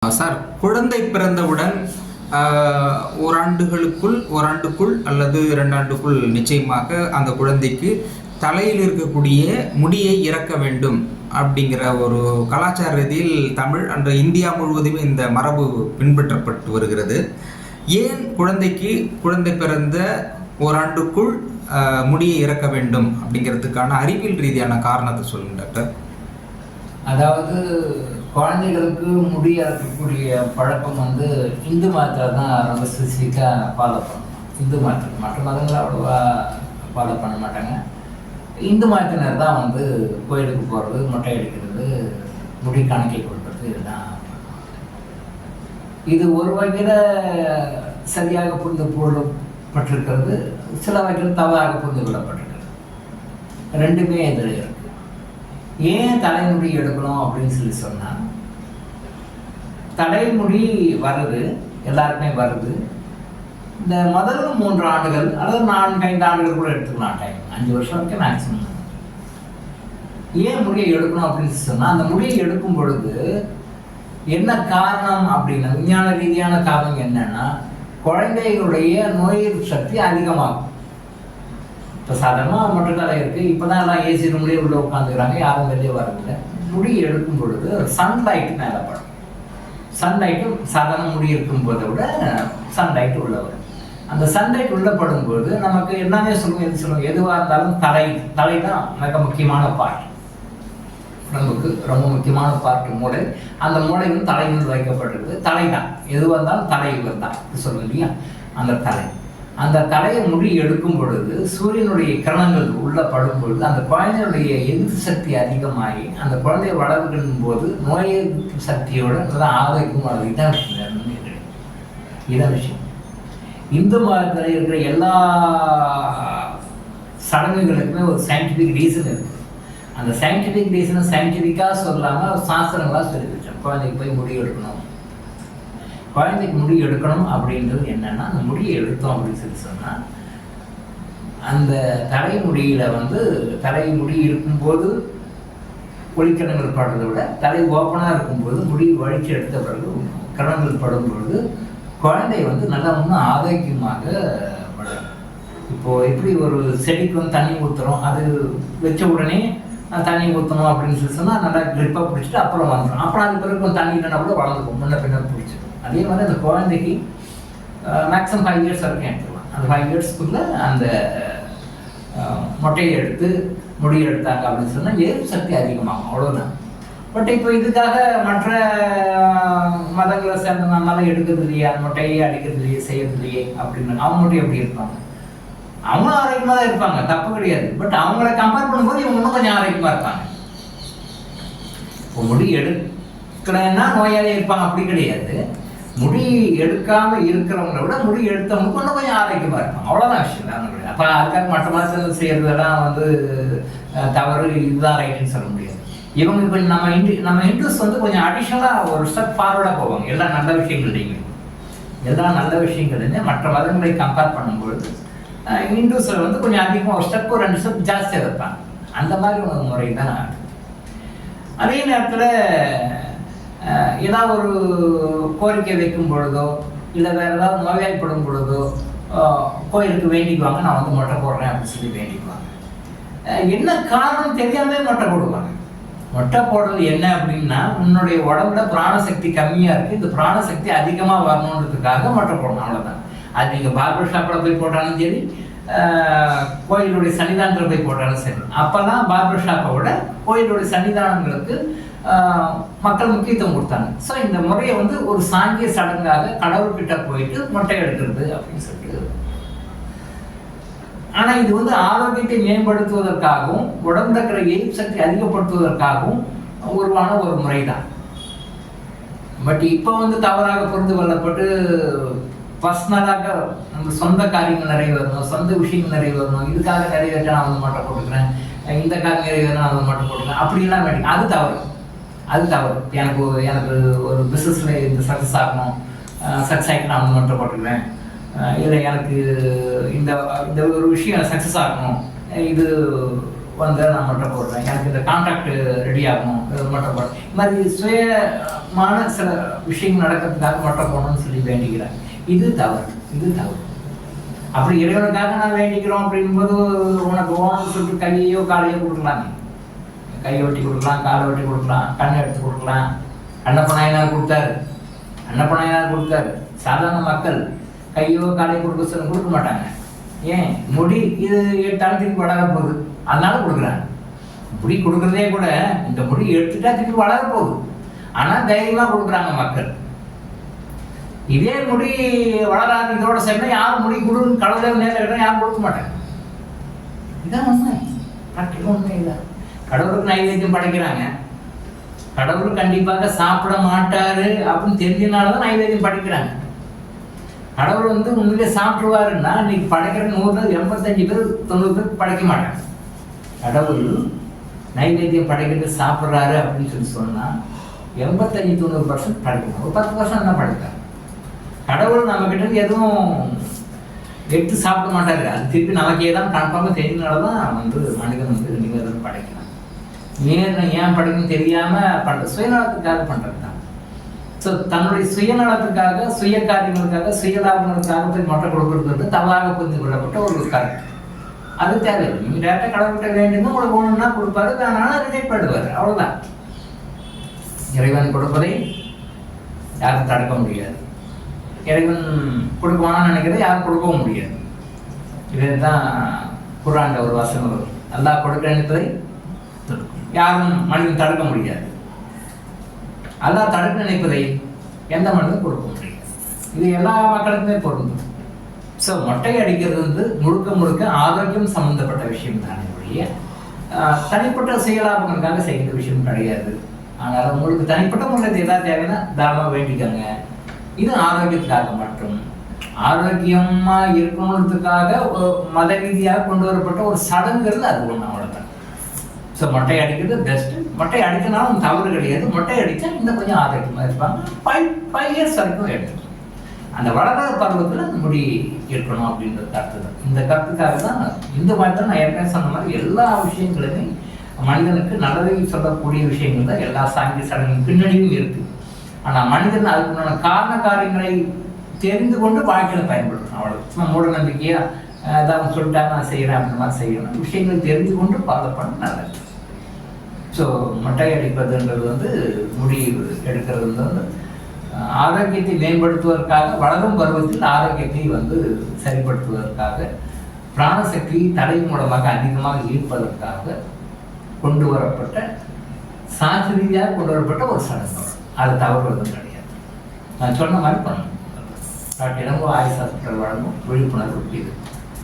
Sir, குழந்தை பிறந்தவுடன் ஓராண்டுக்குள் அல்லது 2 ஆண்டுக்குள் நிச்சயமாக அந்த குழந்தைக்கு தலையில் இருக்கக்கூடிய முடியை இறக்க வேண்டும் அப்படிங்கிற ஒரு கலாச்சார ரீதியில் தமிழ் அன்று இந்தியா முழுவதுமே இந்த மரபு பின்பற்றப்பட்டு வருகிறது. ஏன் குழந்தை பிறந்த ஓராண்டுக்குள் முடியை இறக்க வேண்டும் அப்படிங்கிறதுக்கான அறிவியல் ரீதியான காரணத்தை சொல்லுங்க டாக்டர். அதாவது குழந்தைகளுக்கு முடி இறக்கக்கூடிய பழக்கம் இந்து மதத்தில் தான் ரொம்ப ஸ்பெசிஃபிக்காக ஃபாலோ பண்ணணும். இந்து மதத்தில் மற்ற மதங்களை அவ்வளோவா ஃபாலோ பண்ண மாட்டாங்க. இந்து மதத்தினர் தான் கோயிலுக்கு போகிறது, மொட்டை அடிக்கிறது, முடி கணக்கை கொடுக்கறது, இதெல்லாம் இது ஒரு வகையில் சரியாக புரிந்து கொள்ளப்பட்டிருக்கிறது, சில வகையில் தவறாக புரிந்து கொள்ளப்பட்டிருக்கிறது. ரெண்டுமே இதில் இருக்கு. ஏன் தலைமுடி எடுக்கணும் அப்படின்னு சொன்னால், தலைமுடி வருது, எல்லாருக்குமே வருது. இந்த முதல் 3 ஆண்டுகள் அல்லது 4-5 ஆண்டுகள் கூட எடுத்துக்கலாம், டைம் 5 வருஷம் வரைக்கும் மேக்சிமம். ஏன் முடியை எடுக்கணும் அப்படின்னு சொன்னால், அந்த முடியை எடுக்கும் பொழுது என்ன காரணம் அப்படின்னா, விஞ்ஞான ரீதியான காரணம் என்னன்னா, குழந்தைகளுடைய நோய் எதிர்ப்பு சக்தி அதிகமாகும். இப்போ சாதாரணமாக மொட்டைத்தலை இருக்குது, இப்போ தான் எல்லாம் ஏசி ரூம்லேயே உள்ளே உட்காந்துக்கிறாங்க, யாரும் வெளியே வரதில்லை. முடி எடுக்கும் பொழுது சன்லைட்டு மேலே படும். சன்லைட்டு சாதாரண முடி இருக்கும் போதை விட சன்லைட்டு உள்ள வரும். அந்த சன்லைட் உள்ள படும்போது நமக்கு எல்லாமே சொல்லுவோம், எதுவாக இருந்தாலும் தலை தான் மிக முக்கியமான பார்ட். உடம்புக்கு ரொம்ப முக்கியமான பார்ட் மூளை. அந்த மூளை தலையில் வைக்கப்பட்டிருக்கு. தலை தான் எதுவாக இருந்தாலும் தலையில் தான் சொல்லுவோம் இல்லையா. அந்த தலையை முடி எடுக்கும் பொழுது சூரியனுடைய கிரணங்கள் உள்ள படும் பொழுது அந்த குழந்தையுடைய எதிர்ப்பு சக்தி அதிகமாகி அந்த குழந்தைய வளர்க்கின்ற போது நோய் எதிர்ப்பு சக்தியோட நல்லா ஆரோக்கியம் வளர்ந்து. இதான் விஷயம். இந்து மதத்தில் இருக்கிற எல்லா சடங்குகளுக்குமே ஒரு சயின்டிஃபிக் ரீசன் இருக்கு. அந்த சயின்டிஃபிக் ரீசனை சயின்டிஃபிக்காக சொல்லாமல் சாஸ்திரங்களாக சொல்லி வச்சோம். குழந்தைக்கு போய் முடி எடுக்கணும், குழந்தைக்கு முடி எடுக்கணும் அப்படின்றது என்னன்னா, அந்த முடியை எடுத்தோம் அப்படின்னு சொன்னால், அந்த தலைமுடியில் தலைமுடி இருக்கும்போது ஒளிக்கிரணங்கள் படுறதை விட தலை ஓப்பனாக இருக்கும்போது முடி வழித்து எடுத்த பிறகு கிரணங்கள் படும்பொழுது குழந்தை நல்லா இன்னும் ஆரோக்கியமாக வளரும். இப்போது எப்படி ஒரு செடிக்கு தண்ணி ஊற்றுறோம், அது வச்ச உடனே தண்ணி ஊற்றணும் அப்படின்னு சொன்னால் நல்லா க்ரிப்பாக பிடிச்சிட்டு அப்புறம் வந்துடும். அப்புறம் அது பிறகு தண்ணி இல்லைன்னா கூட வளர்ந்துக்கும், முன்ன பின்ன பிடிச்சிடும். அதே மாதிரி அந்த குழந்தைக்கு மேக்ஸிமம் 5 இயர்ஸ் வரைக்கும் எடுத்துக்கலாம். அந்த 5 இயர்ஸ்க்குள்ளே அந்த மொட்டையை எடுத்து முடி எடுத்தாங்க அப்படின்னு சொன்னால் எதிர்ப்பு சக்தி அதிகமாகும், அவ்வளோதான். பட் இப்போ இதுக்காக மற்ற மதங்களை சேர்ந்த நம்மளால எடுக்கிறது இல்லையே, அந்த மொட்டையை அடிக்கிறது இல்லையே, செய்யறது இல்லையே அப்படின்னு அவங்க மட்டும் எப்படி இருப்பாங்க? அவங்களும் ஆரோக்கியமாக தான் இருப்பாங்க, தப்பு கிடையாது. பட் அவங்கள கம்பேர் பண்ணும்போது இவங்க இன்னும் கொஞ்சம் ஆரோக்கியமாக இருப்பாங்க. இப்போ முடி எடுக்கிறேன்னா நோயாளியாக இருப்பாங்க அப்படி கிடையாது. முடி எடுக்காமல் இருக்கிறவங்களை விட முடி எடுத்தவங்களுக்கு இன்னும் கொஞ்சம் ஆரோக்கியமாக இருப்பாங்க, அவ்வளோதான் விஷயம். அப்போ அதுக்காக மற்ற மாதத்தில் செய்கிறதெல்லாம் தவறு, இதுதான் ரைட்டுன்னு சொல்ல முடியாது. இவங்க கொஞ்சம் நம்ம ஹிந்துஸ் கொஞ்சம் அடிஷ்னலாக ஒரு ஸ்டெப் ஃபார்வர்டாக போவாங்க. எல்லா நல்ல விஷயங்களையுமே மற்ற மதங்களை கம்பேர் பண்ணும்பொழுது ஹிந்துஸில் கொஞ்சம் அதிகமாக ஒரு ஸ்டெப் 2 ஸ்டெப் ஜாஸ்தியாக வைப்பாங்க. அந்த மாதிரி ஒரு முறை தான். அதே நேரத்தில் ஏதாவது ஒரு கோரிக்கை வைக்கும் பொழுதோ இல்லை வேறு ஏதாவது நோய்வாய்ப்படும் பொழுதோ கோயிலுக்கு வேண்டிக்குவாங்க, நான் மொட்டை போடுறேன் அப்படின்னு சொல்லி வேண்டிக்குவாங்க. என்ன காரணம் தெரியாமல் மொட்டை போடுவாங்க. மொட்டை போடுறது என்ன அப்படின்னா, உன்னுடைய உடம்புல பிராணசக்தி கம்மியாக இருக்குது, இந்த பிராணசக்தி அதிகமாக வரணுன்றதுக்காக மொட்டை போடணும், அவ்வளோதான். அது நீங்கள் பார்பர் ஷாப்பில் போய் போட்டாலும் சரி, கோயிலுடைய சன்னிதானத்தில் போய் போட்டாலும் சரி. அப்போல்லாம் பார்பர் ஷாப்பை விட கோயிலுடைய சன்னிதானங்களுக்கு மக்கள் முக்கியத்துவம் கொடுத்தாங்க. ஸோ இந்த முறையை ஒரு சாங்கிய சடங்காக கடவுள்கிட்ட போயிட்டு மொட்டை எடுக்கிறது அப்படின்னு சொல்லிட்டு. ஆனால் இது ஆரோக்கியத்தை மேம்படுத்துவதற்காகவும் உடம்புல இருக்கிற எதிர்ப்பு சக்தி அதிகப்படுத்துவதற்காகவும் உருவான ஒரு முறை தான். பட் இப்போ தவறாக புரிந்து கொள்ளப்பட்டு பர்சனலாக நம்ம சொந்த காரியங்கள் நிறைவேறணும், சொந்த விஷயங்கள் நிறைவேறணும், இதுக்காக நிறைவேற்ற நான் மொட்டை போட்டுக்கிறேன், இந்த காரியம் நிறைவேற நான் மொட்டை போட்டுக்கிறேன் அப்படின்லாம் வேண்டிய அது தவறு. எனக்கு ஒரு பிஸ்னஸில் இந்த சக்ஸஸ் ஆகணும், சக்ஸஸ் ஆகிட்டு நான் மொட்டை போட்டுக்கிறேன், இல்லை எனக்கு இந்த ஒரு விஷயம் சக்ஸஸ் ஆகணும், இது வந்து நான் மொட்டை போடுறேன், எனக்கு இந்த கான்ட்ராக்ட் ரெடி ஆகணும், மொட்டை போடுறேன், இது மாதிரி சுயமான சில விஷயங்கள் நடக்கிறதுக்காக மொட்டை போடணும்னு சொல்லி வேண்டிக்கிறாங்க. இது தவறு, இது தவறு. அப்படி இறைவனுக்காக நான் வேண்டிக்கிறோம் அப்படிங்கும்போது உனக்கு ஓனம்னு சொல்லிட்டு கையையோ காலையோ கொடுக்கலாமே. கையை வெட்டி கொடுக்கலாம், காலை வெட்டி கொடுக்கலாம், கண்ணை எடுத்து கொடுக்கலாம். அன்னப்ப நாயனார் கொடுத்தாரு, அன்னப்ப நாயனார் கொடுத்தாரு. சாதாரண மக்கள் கையோ காலையோ கொடுக்க மாட்டாங்க. ஏன்? முடி இது 8 ஆண்டு திருப்பி வளர போகுது, அதனால கொடுக்குறாங்க. முடி கொடுக்குறதே கூட இந்த முடி எடுத்துட்டா திருப்பி வளர போகுது, ஆனால் தைரியமாக கொடுக்குறாங்க மக்கள். இதே முடி வளராது இதோட சேர்ந்தா யாரும் முடி கொடுன்னு கடவுளே நேரம் யாரும் கொடுக்க மாட்டாங்க. இதான் உண்மை, ப்ராக்டிக்கல் உண்மை. இல்லை, கடவுளுக்கு நைவேத்தியம் படைக்கிறாங்க. கடவுள் கண்டிப்பாக சாப்பிட மாட்டாரு அப்படின்னு தெரிஞ்சனாலதான் நைவேத்தியம் படைக்கிறாங்க. கடவுள் வந்து உண்மையிலே சாப்பிடுவாருன்னா இன்னைக்கு படைக்கிற 100 85 பேர் 90 பேர் படைக்க மாட்டாங்க. கடவுள் நைவேத்தியம் படைக்கிறது சாப்பிட்றாரு அப்படின்னு சொல்லி சொன்னா 85-90% படைக்கணும். ஒரு 10% தான் படைக்கிறாங்க. கடவுள் நம்ம கிட்ட எதுவும் எடுத்து சாப்பிட மாட்டாரு, அது திருப்பி நமக்கே தான் கன்ஃபார்மாக தெரிஞ்சனாலதான் வந்து மனிதன் வந்து நிவேதனம் படைக்கிறான். நேரம் ஏன் படைக்கணும் தெரியாம சுயநலத்துக்காக பண்றது தான். ஸோ தன்னுடைய சுயநலத்துக்காக, சுய காரியங்களுக்காக, சுயலாபங்களுக்காக போய் மொட்டை கொடுக்கறது வந்து தவறாக புரிந்து கொள்ளப்பட்ட ஒரு கருத்து. அது தேவையில்லை. நீங்க டேரக்டா கடவுள்கிட்ட வேண்டியது உங்களுக்கு ஒண்ணுன்னா கொடுப்பாரு, வேணாலும் ரிஜெக்ட் பண்ணுவாரு, அவ்வளவுதான். இறைவன் கொடுப்பதை யாரும் தடுக்க முடியாது. இறைவன் கொடுக்குவான்னு நினைக்கிறத யாரும் கொடுக்கவும் முடியாது. இதுதான் குர்ஆன்ல ஒரு வசனம் வரும், அல்லாஹ் கொடுக்க நினைப்பதை யாரும் மனிதன் தடுக்க முடியாது. அல்லாஹ் தடுக்க நினைப்பதை எந்த மனிதனும் கொடுக்க முடியாது. இது எல்லா மக்களுக்குமே பொருந்தும். ஸோ மொட்டை அடிக்கிறது வந்து முழுக்க முழுக்க ஆரோக்கியம் சம்பந்தப்பட்ட விஷயம் தானே ஒழிய தனிப்பட்ட செயலாபங்களுக்காக செய்கிற விஷயம் கிடையாது. ஆனால் உங்களுக்கு தனிப்பட்ட முறையில் எதாவது தேவைன்னா தாராளமாக வேண்டிக்கங்க. இது ஆரோக்கியத்துக்காக மட்டும், ஆரோக்கியமா இருக்கணுன்றதுக்காக மத ரீதியாக கொண்டு வரப்பட்ட ஒரு சடங்குகள் அது ஒன்று, அவ்வளோதான். ஸோ மொட்டை அடிக்கிறது பெஸ்ட்டு. மொட்டை அடிக்கனாலும் தவறு கிடையாது. மொட்டை அடித்தா இன்னும் கொஞ்சம் ஆரோக்கியமாக இருப்பாங்க. 5 இயர்ஸ் வரைக்கும் எடுத்துக்கணும். அந்த வளர பருவத்தில் அந்த முடி இருக்கணும் அப்படின்ற கருத்து தான். இந்த கருத்துக்காக தான் இந்த மாதிரி தான் நான் ஏற்கனவே சொன்ன மாதிரி எல்லா விஷயங்களுமே மனிதனுக்கு நல்லதை சொல்லக்கூடிய விஷயங்கள் தான் எல்லா சாங்கிய சடங்கு பின்னணியும் இருக்கு. ஆனால் மனிதன் அதுக்குண்டான காரண காரியங்களை தெரிந்து கொண்டு வாழ்க்கையில் பயன்படுத்தணும். அவ்வளோ சும்மா மூட நம்பிக்கையா ஏதாவது சொல்லிட்டா நான் செய்கிறேன் அப்படின்ற மாதிரி செய்யணும். விஷயங்களை தெரிந்து கொண்டு ஃபாலோ பண்ண நல்லது. ஸோ மொட்டை அடிப்பதுன்றது வந்து முடி எடுக்கிறது வந்து ஆரோக்கியத்தை மேம்படுத்துவதற்காக, வளரும் பருவத்தில் ஆரோக்கியத்தை வந்து சரிப்படுத்துவதற்காக, பிராணசக்தி தலை மூலமாக அதிகமாக ஈர்ப்பதற்காக கொண்டு வரப்பட்ட, சாஸ்திர ரீதியாக கொண்டு வரப்பட்ட ஒரு சடங்கு. அது தவறுவதும் கிடையாது. நான் சொன்ன மாதிரி பண்ணணும். டாக்டர் இளங்கோ ஆயுஷ் ஹாஸ்பிட்டல் வழங்கும் விழிப்புணர்வு இது.